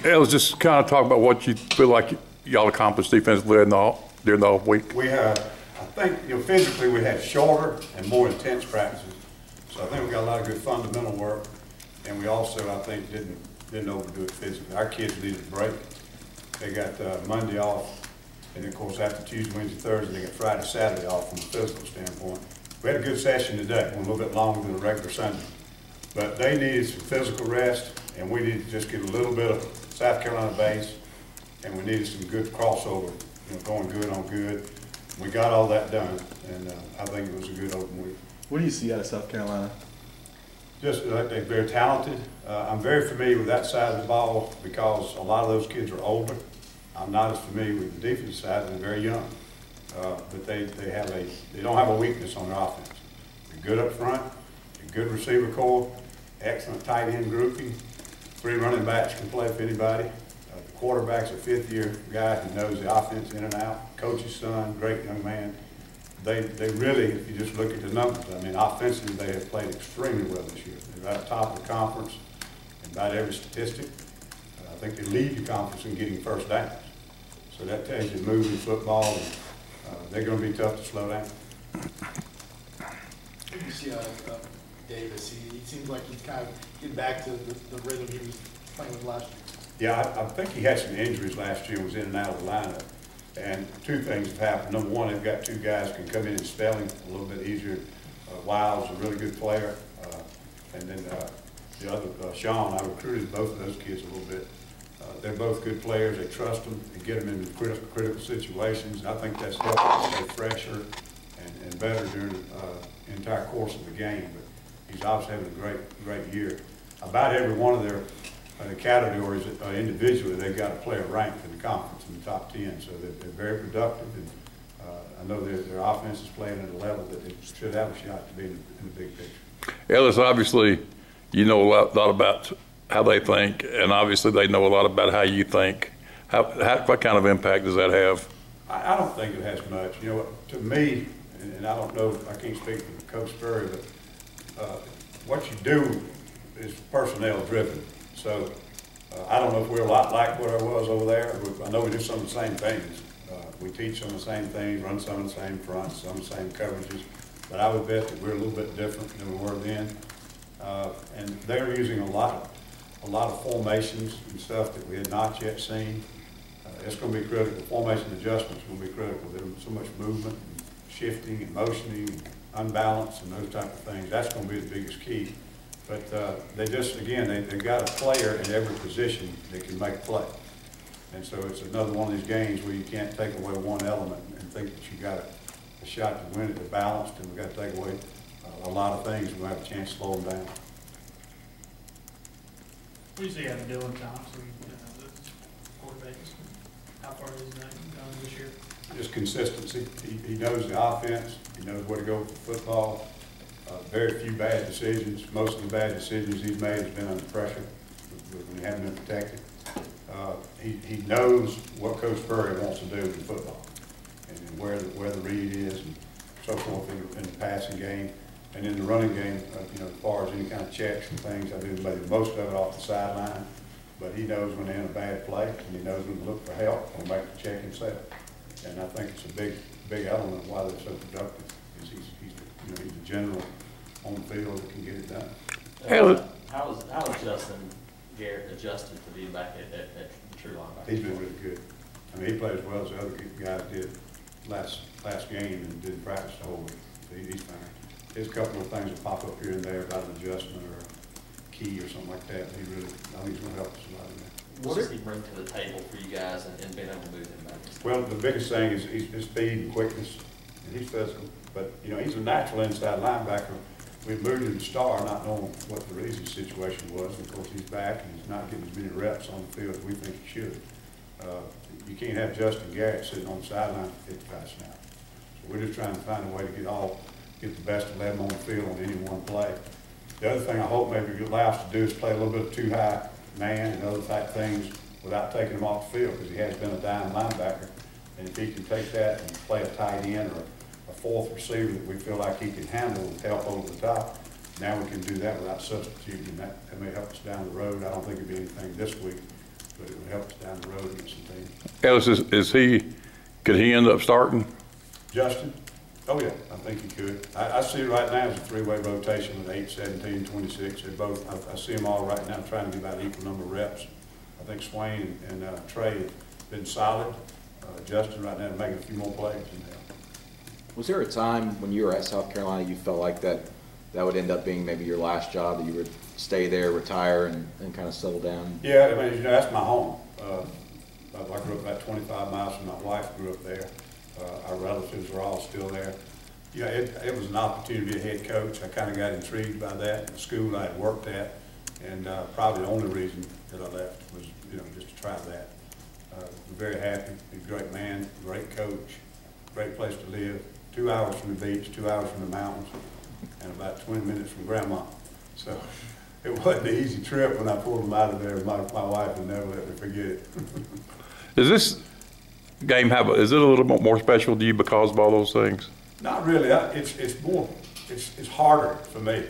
Let's just kind of talk about what you feel like y'all accomplished defensively during the off week. We have, I think, physically we had shorter and more intense practices. So I think we got a lot of good fundamental work, and we also, I think, didn't overdo it physically. Our kids needed a break. They got Monday off, and of course after Tuesday, Wednesday, Thursday, they got Friday, Saturday off from a physical standpoint. We had a good session today, a little bit longer than a regular Sunday. But they needed some physical rest, and we needed to just get a little bit of South Carolina base, and we needed some good crossover, going good on good. We got all that done, and I think it was a good open week. What do you see out of South Carolina? Just they're very talented. I'm very familiar with that side of the ball because a lot of those kids are older. I'm not as familiar with the defensive side. They're very young, but they don't have a weakness on their offense. They're good up front, a good receiver core, excellent tight end grouping. 3 running backs can play for anybody. The quarterback's a 5th-year guy who knows the offense in and out. Coach's son, great young man. They really, if you just look at the numbers, I mean, offensively they have played extremely well this year. They're at the top of the conference in about every statistic. I think they lead the conference in getting first downs. So that tells you moving football, and they're going to be tough to slow down. You see Davis, he seems like he's kind of getting back to the rhythm he was playing with last year. Yeah, I think he had some injuries last year, was in and out of the lineup. And 2 things have happened. Number one, they've got 2 guys who can come in and spell him a little bit easier. Wild's a really good player. And then the other, Sean, I recruited both of those kids a little bit. They're both good players. They trust them and get them into critical situations. And I think that's helped them stay fresher and better during the entire course of the game. But he's obviously having a great year. About every one of their categories individually, they've got a player ranked in the conference in the top 10. So they're very productive. And I know their offense is playing at a level that they should have a shot to be in the big picture. Ellis, obviously, you know a lot about how they think, and obviously they know a lot about how you think. What kind of impact does that have? I don't think it has much. To me, and I don't know, I can't speak for Coach Spurrier, but what you do is personnel driven. So I don't know if we're a lot like what I was over there. I know we do some of the same things. We teach some of the same things, run some of the same fronts, some of the same coverages. But I would bet that we're a little bit different than we were then. And they're using a lot of formations and stuff that we had not yet seen. It's going to be critical. Formation adjustments will be critical. There's so much movement, and shifting, and motioning, and unbalance, and those type of things. That's going to be the biggest key. But they just, again, they've got a player in every position that can make a play. And so it's another one of these games where you can't take away one element and think that you got a shot to win it. They're balanced, and we've got to take away a lot of things. We'll have a chance to slow them down. What do you see out of Dylan Thompson, the quarterback? How far has he gone this year? Just consistency. He knows the offense. He knows where to go for football. Very few bad decisions. Most of the bad decisions he's made has been under pressure when he hasn't been protected. He knows what Coach Spurrier wants to do in football and where the read is and so forth in the passing game. And in the running game, as far as any kind of checks and things, I do most of it off the sideline. But he knows when they're in a bad play, and he knows when to look for help or make the check himself. And I think it's a big element of why they're so productive. Is he's the general on the field that can get it done. How is Justin Garrett adjusted to being back at the true linebacker? He's been really good. I mean, he played as well as the other guys did last game and didn't practice the whole week. So he's fine. There's a couple of things that pop up here and there about an adjustment or a key or something like that. I think he's going to help us a lot in that. What does he bring to the table for you guys and being able to move him back? Well, the biggest thing is his speed and quickness, and he's physical. But, he's a natural inside linebacker. We moved him to star, not knowing what the reason situation was. Of course, he's back, and he's not getting as many reps on the field as we think he should. You can't have Justin Garrett sitting on the sideline for 55 snaps. So we're just trying to find a way to get the best 11 on the field on any one play. The other thing I hope maybe you allow us to do is play a little bit too high man and other type things without taking him off the field, because he has been a dime linebacker. And if he can take that and play a tight end or a 4th receiver that we feel like he can handle with help over the top, now we can do that without substituting. That may help us down the road. I don't think it'll be anything this week, but it would help us down the road against some teams. Ellis, could he end up starting? Justin? Oh, yeah, I think he could. I see it right now as a three-way rotation with 8, 17, 26. They both, I see them all right now trying to give out equal number of reps. I think Swain and Trey have been solid. Justin right now is making a few more plays in there. Was there a time when you were at South Carolina you felt like that would end up being maybe your last job, that you would stay there, retire, and kind of settle down? Yeah, I mean, you know, that's my home. I grew up about 25 miles from my wife, grew up there. Our relatives are all still there. Yeah, it was an opportunity to be a head coach. I kind of got intrigued by that. The school I had worked at, and probably the only reason that I left was, you know, just to try that. I'm very happy. He's a great man, great coach, great place to live. 2 hours from the beach, 2 hours from the mountains, and about 20 minutes from Grandma. So it wasn't an easy trip when I pulled him out of there. My wife would never let me forget it. Does this game is it a little bit more special to you because of all those things? Not really. It's harder for me.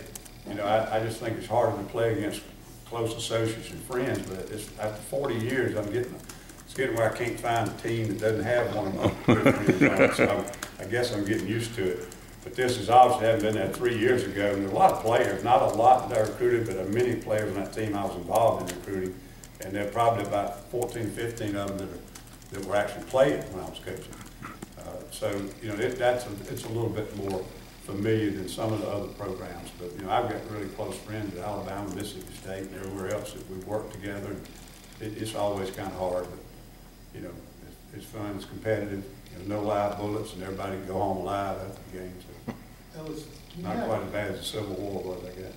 You know, I just think it's harder to play against close associates and friends. But after 40 years, it's getting where I can't find a team that doesn't have one of my so I guess I'm getting used to it. But this is obviously hadn't been there 3 years ago. And there are a lot of players, not a lot that I recruited, but many players on that team I was involved in recruiting. And there are probably about 14, 15 of them that were actually playing when I was coaching. So, you know, it's a little bit more familiar than some of the other programs. But, you know, I've got really close friends at Alabama, Mississippi State, and everywhere else that we've worked together. And it's always kind of hard, but, you know, it's fun, it's competitive. There's no live bullets, and everybody can go home alive after the game. So Ellis, not quite as bad as the Civil War was, I guess.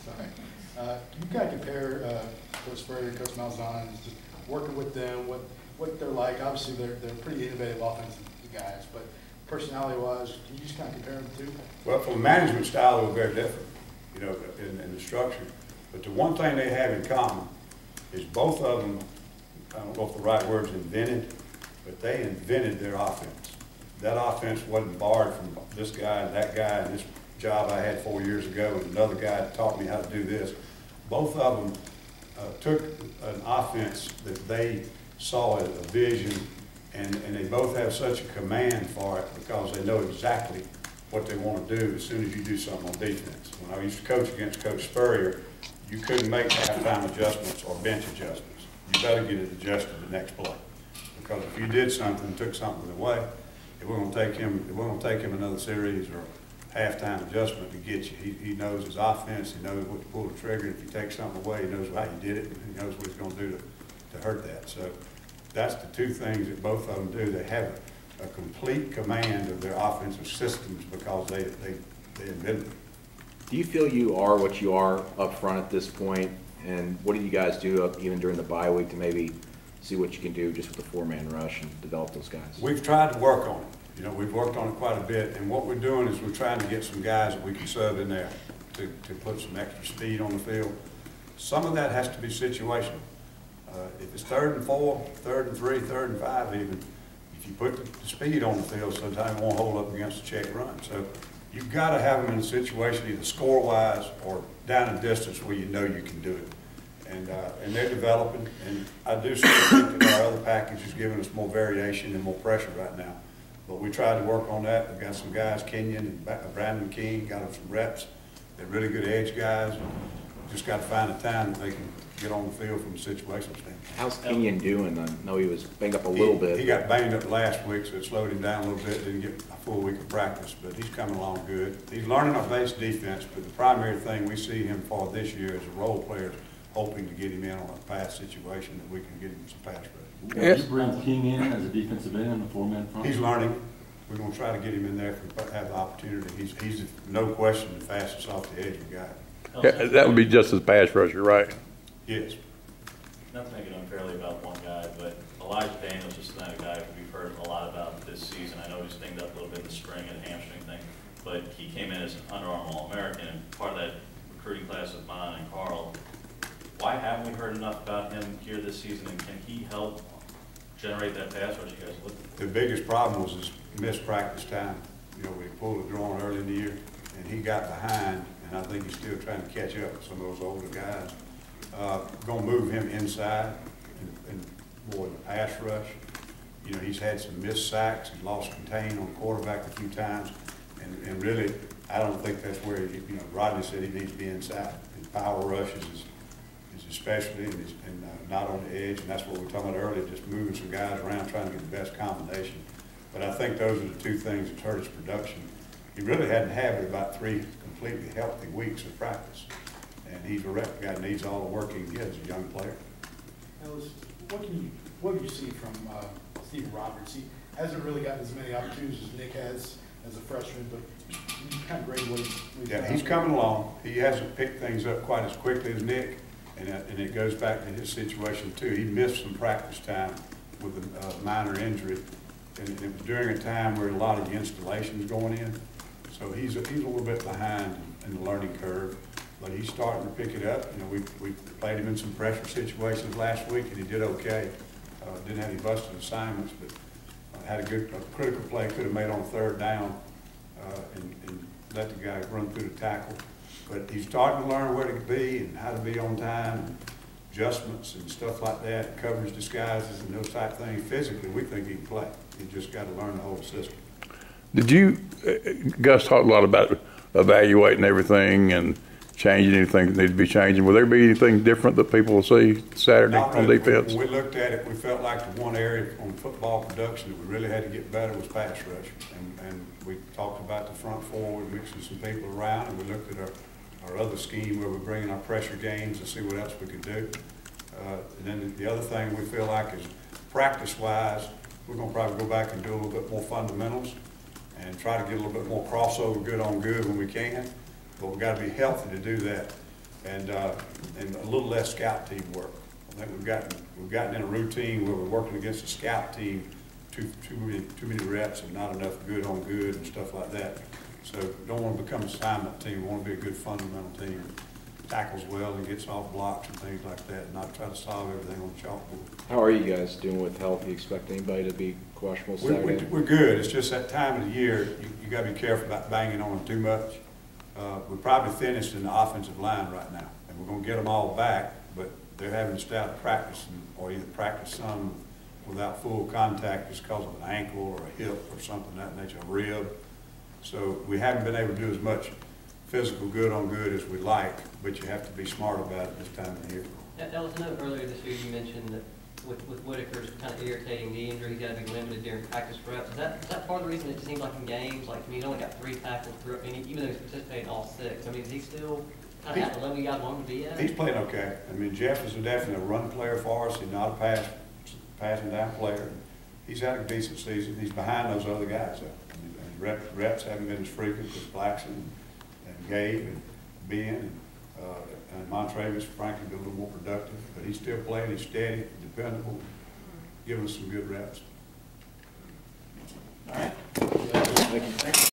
Sorry. Can you kind of compare Coach Spurrier and Coach Malzahn, just working with them, what they're like? Obviously, they're pretty innovative offensive guys, but personality-wise, can you just kind of compare them to? Well, from a management style, they're very different, you know, in the structure. But the one thing they have in common is both of them, I don't know if the right word's invented, but they invented their offense. That offense wasn't borrowed from this guy and that guy and this job I had 4 years ago and another guy taught me how to do this. Both of them took an offense that they saw as a vision, and they both have such a command for it because they know exactly what they want to do as soon as you do something on defense. When I used to coach against Coach Spurrier, you couldn't make halftime adjustments or bench adjustments. You better get it adjusted the next play. Because if you did something, took something away, it wasn't going to take him another series or halftime adjustment to get you. He knows his offense, he knows what to pull the trigger. If you take something away, he knows how you did it, and he knows what he's going to do to hurt that. So that's the two things that both of them do. They have a complete command of their offensive systems because they invented them. Do you feel you are what you are up front at this point? And what do you guys do even during the bye week to maybe see what you can do just with the four-man rush and develop those guys? We've tried to work on it. You know, we've worked on it quite a bit, and what we're doing is we're trying to get some guys that we can sub in there to put some extra speed on the field. Some of that has to be situational. If it's 3rd and 4, 3rd and 3, 3rd and 5 even, if you put the speed on the field, sometimes it won't hold up against a check run. So you've got to have them in a situation either score-wise or down a distance where you know you can do it. And they're developing, and I do think that our other package is giving us more variation and more pressure right now. But we tried to work on that. We've got some guys, Kenyon and Brandon King, got them some reps. They're really good edge guys. Just got to find a time that they can get on the field from a situational standpoint. How's Kenyon doing? I know he was banged up a little bit. He got banged up last week, so it slowed him down a little bit. Didn't get a full week of practice, but he's coming along good. He's learning our base defense, but the primary thing we see him for this year is a role player, hoping to get him in on a pass situation that we can get him some pass rush. Will you bring King in as a defensive end in the four-man front? He's learning. We're going to try to get him in there if we have the opportunity. He's no question the fastest off the edge we got. Yeah, that would be just as pass rusher, right? Yes. Not to make it unfairly about one guy, but Elijah Daniels is not a guy who we've heard a lot about this season. I know he's dinged up a little bit in the spring and a hamstring thing, but he came in as an Under Armour All-American, and part of that recruiting class of mine and Carl. Why haven't we heard enough about him here this season, and can he help generate that pass rush you guys look at? The biggest problem was his missed practice time. You know, we pulled a draw early in the year, and he got behind, and I think he's still trying to catch up with some of those older guys. Going to move him inside in the in more in the pass rush. You know, he's had some missed sacks, he's lost contain on the quarterback a few times, and really, I don't think that's where, you know, Rodney said he needs to be inside. His power rushes is his specialty, and not on the edge, and that's what we were talking about earlier, just moving some guys around, trying to get the best combination. But I think those are the two things that hurt his production. He really hadn't had about 3 completely healthy weeks of practice, and he's a rep guy, needs all the work he can get as a young player. Ellis, what have you seen from Stephen Roberts? He hasn't really gotten as many opportunities as Nick has as a freshman, but you kind of grade what he's Yeah, he's coming along. He hasn't picked things up quite as quickly as Nick, and it goes back to his situation too. He missed some practice time with a minor injury, and it was during a time where a lot of the installations going in. So he's a little bit behind in the learning curve, but he's starting to pick it up. You know, we played him in some pressure situations last week, and he did okay. Didn't have any busted assignments, but had a critical play could have made on 3rd down and let the guy run through the tackle. But he's starting to learn where to be and how to be on time, and adjustments and stuff like that, coverage disguises and those type of things. Physically, we think he can play. He just got to learn the whole system. Did you, Gus talked a lot about evaluating everything and changing anything that needs to be changing. Will there be anything different that people will see Saturday on defense? When we looked at it, we felt like the one area on football production that we really had to get better was pass rush. And we talked about the front four, we mixing some people around, and we looked at our other scheme where we're bringing our pressure games to see what else we could do. And then the other thing we feel like is practice-wise, we're going to probably go back and do a little bit more fundamentals and try to get a little bit more crossover good on good when we can. But we've got to be healthy to do that, and a little less scout team work. I think we've gotten in a routine where we're working against a scout team, too many reps and not enough good on good and stuff like that. So don't want to become an assignment team. We want to be a good fundamental team, tackles well and gets off blocks and things like that, and not try to solve everything on the chalkboard. How are you guys doing with health? Do you expect anybody to be questionable Saturday? We're good. It's just that time of the year, you got to be careful about banging on them too much. We're probably thinnest in the offensive line right now, and we're going to get them all back, but they're having to start practicing or either practice some without full contact just because of an ankle or a hip or something of that nature, a rib. So we haven't been able to do as much physical good on good as we'd like, but you have to be smart about it this time of the year. Ellis, I know earlier this year you mentioned that with Whitaker's kind of irritating knee injury, he's got to be limited during practice reps. Is that part of the reason it seems like in games, like, I mean, he's only got 3 tackles, and even though he's participating in all 6, I mean, is he still kind of at the level you guys want him to be at? He's playing okay. I mean, Jeff is definitely a run player for us. He's not a passing down player. He's had a decent season. He's behind those other guys, though. I mean, reps haven't been as frequent as Blackson and Gabe and Ben and Montravis, frankly, been a little more productive. But he's still playing. He's steady, dependable, giving us some good reps. All right. Thank you.